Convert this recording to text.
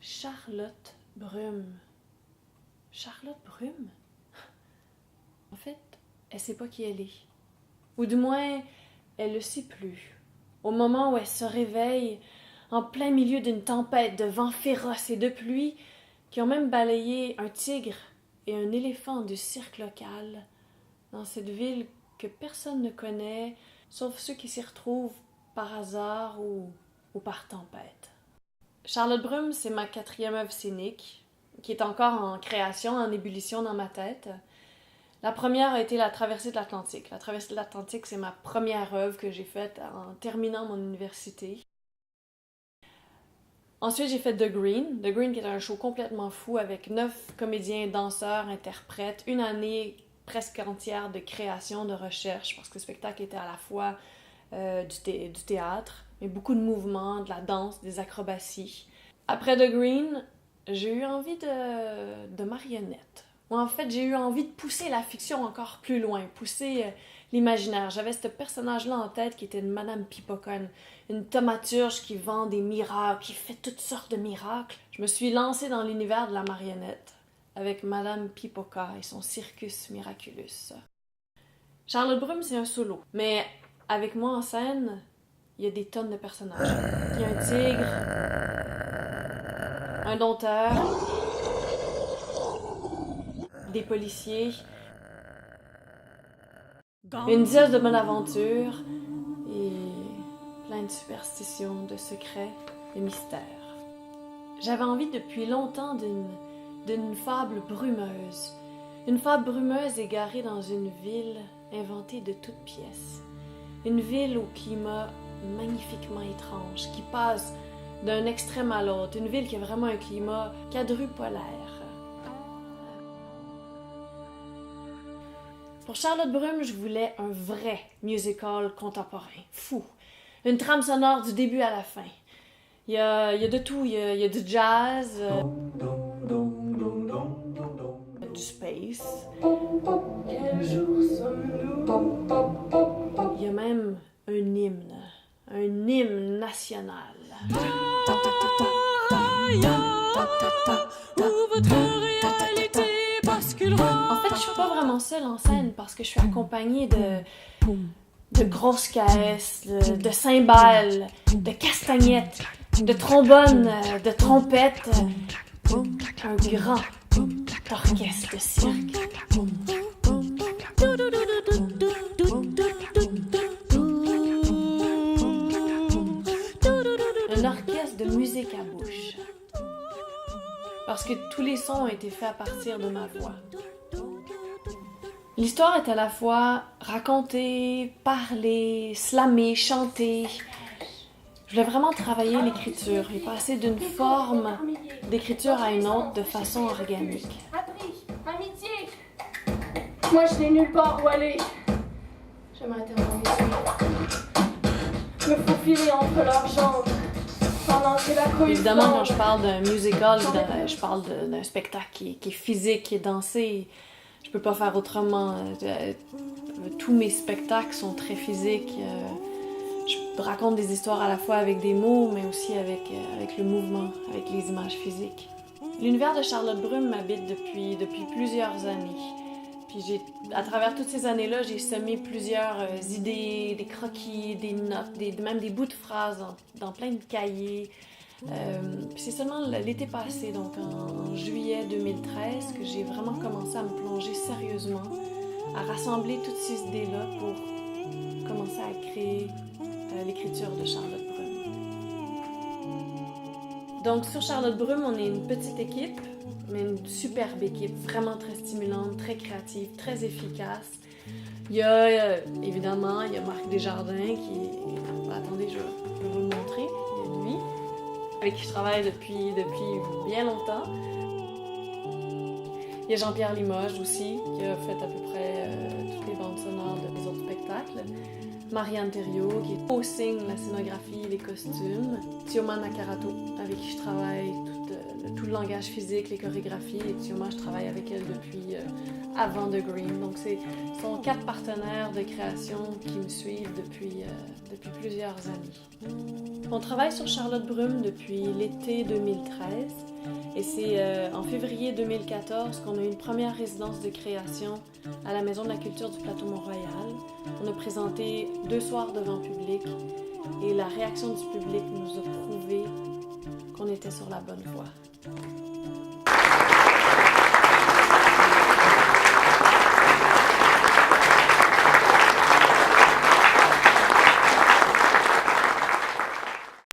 Charlotte Brume. Charlotte Brume? En fait, elle sait pas qui elle est. Ou du moins, elle le sait plus. Au moment où elle se réveille, en plein milieu d'une tempête de vent féroce et de pluie, qui ont même balayé un tigre et un éléphant du cirque local, dans cette ville que personne ne connaît, sauf ceux qui s'y retrouvent par hasard ou par tempête. Charlotte Brume, c'est ma 4e œuvre scénique, qui est encore en création, en ébullition dans ma tête. La première a été La Traversée de l'Atlantique. La Traversée de l'Atlantique, c'est ma première œuvre que j'ai faite en terminant mon université. Ensuite, j'ai fait The Green. The Green, qui est un show complètement fou avec 9 comédiens, danseurs, interprètes, une année presque entière de création, de recherche, parce que le spectacle était à la fois du théâtre, mais beaucoup de mouvements, de la danse, des acrobaties. Après The Green, j'ai eu envie de marionnettes. Moi, en fait, j'ai eu envie de pousser la fiction encore plus loin, pousser l'imaginaire. J'avais ce personnage-là en tête qui était une Madame Pipocone, une thaumaturge qui vend des miracles, qui fait toutes sortes de miracles. Je me suis lancée dans l'univers de la marionnette avec Madame Pipoca et son Circus Miraculous. Charlotte Brume, c'est un solo, mais avec moi en scène, il y a des tonnes de personnages. Il y a un tigre, un dompteur, des policiers, une dièse de bonne aventure et plein de superstitions, de secrets, de mystères. J'avais envie depuis longtemps d'une fable brumeuse. Une fable brumeuse égarée dans une ville inventée de toutes pièces. Une ville au climat magnifiquement étrange, qui passe d'un extrême à l'autre. Une ville qui a vraiment un climat quadrupolaire. Pour Charlotte Brume, je voulais un vrai musical contemporain, fou. Une trame sonore du début à la fin. Il y a de tout, il y a du jazz, du space. Il y a même un hymne national. En fait, je suis pas vraiment seule en scène parce que je suis accompagnée de grosses caisses, de cymbales, de castagnettes, de trombones, de trompettes, un grand orchestre de cirque. Un orchestre de musique à bouche. Parce que tous les sons ont été faits à partir de ma voix. L'histoire est à la fois racontée, parlée, slamée, chantée. Je voulais vraiment travailler l'écriture et passer d'une forme d'écriture à une autre de façon organique. Amitié! Moi, je n'ai nulle part où aller. J'aimerais tellement me faufiler entre leurs jambes. Pendant que la cohue Évidemment, quand je parle d'un musical, je parle d'un spectacle qui est physique, qui est dansé. Je peux pas faire autrement. Tous mes spectacles sont très physiques. Je raconte des histoires à la fois avec des mots, mais aussi avec le mouvement, avec les images physiques. L'univers de Charlotte Brume m'habite depuis plusieurs années. Puis à travers toutes ces années-là, j'ai semé plusieurs idées, des croquis, des notes, même des bouts de phrases dans plein de cahiers. Puis c'est seulement l'été passé, donc en juillet 2013, que j'ai vraiment commencé à me plonger sérieusement, à rassembler toutes ces idées-là pour commencer à créer l'écriture de Charlotte Brume. Donc sur Charlotte Brume, on est une petite équipe, mais une superbe équipe, vraiment très stimulante, très créative, très efficace. Il y a évidemment, il y a Marc Desjardins qui... Attendez, je vais vous le montrer. Il y a lui, avec qui je travaille depuis bien longtemps. Il y a Jean-Pierre Limoges aussi, qui a fait à peu près toutes les bandes sonores des autres spectacles. Marianne Thériault, qui co-signe la scénographie et les costumes. Tioma Nakarato, avec qui je travaille tout le langage physique, les chorégraphies. Et Tioma, je travaille avec elle depuis avant The Green. Donc, ce sont 4 partenaires de création qui me suivent depuis plusieurs années. On travaille sur Charlotte Brume depuis l'été 2013. Et c'est en février 2014 qu'on a eu une première résidence de création à la Maison de la culture du Plateau Mont-Royal. On a présenté 2 soirs devant public et la réaction du public nous a prouvé qu'on était sur la bonne voie.